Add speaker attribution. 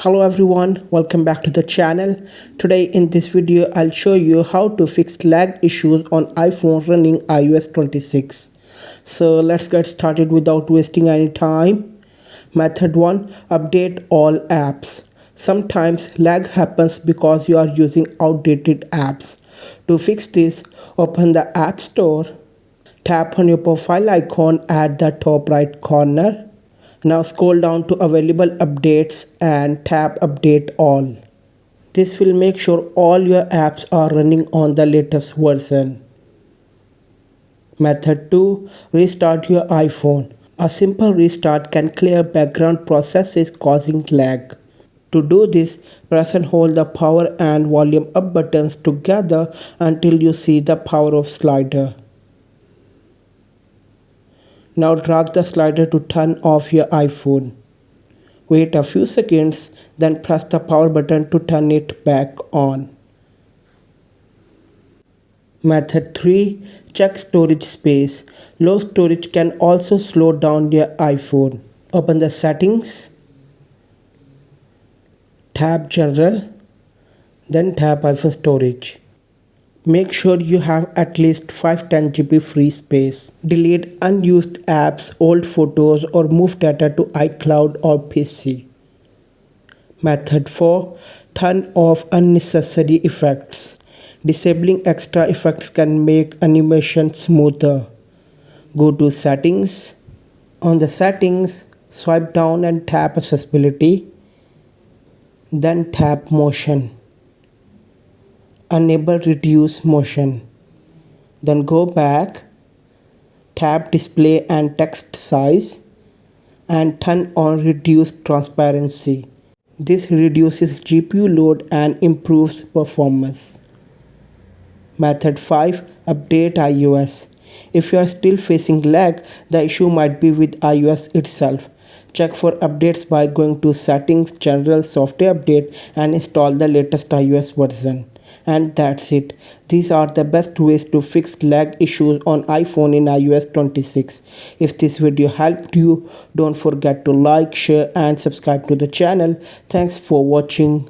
Speaker 1: Hello everyone, welcome back to the channel. Today in this video I'll show you how to fix lag issues on iPhone running iOS 26. So let's get started without wasting any time. Method 1. Update all apps. Sometimes lag happens because you are using outdated apps. To fix this, open the App Store. Tap on your profile icon at the top right corner. Now scroll down to available updates and tap update all. This will make sure all your apps are running on the latest version. Method 2. Restart your iPhone. A simple restart can clear background processes causing lag. To do this, press and hold the power and volume up buttons together until you see the power off slider. Now drag the slider to turn off your iPhone. Wait a few seconds, then press the power button to turn it back on. Method 3. Check storage space. Low storage can also slow down your iPhone. Open the settings. Tap General. Then tap iPhone storage. Make sure you have at least 512 GB free space. Delete unused apps, old photos or move data to iCloud or PC. Method 4. Turn off unnecessary effects. Disabling extra effects can make animation smoother. Go to Settings. On the Settings, swipe down and tap Accessibility. Then tap Motion. Enable reduce motion. Then go back, tap display and text size and turn on reduce transparency. This reduces GPU load and improves performance. Method 5. Update iOS. If you are still facing lag, the issue might be with iOS itself. Check for updates by going to Settings, General, Software Update and install the latest iOS version. And that's it. These are the best ways to fix lag issues on iPhone in iOS 26. If this video helped you, don't forget to like, share and subscribe to the channel. Thanks for watching.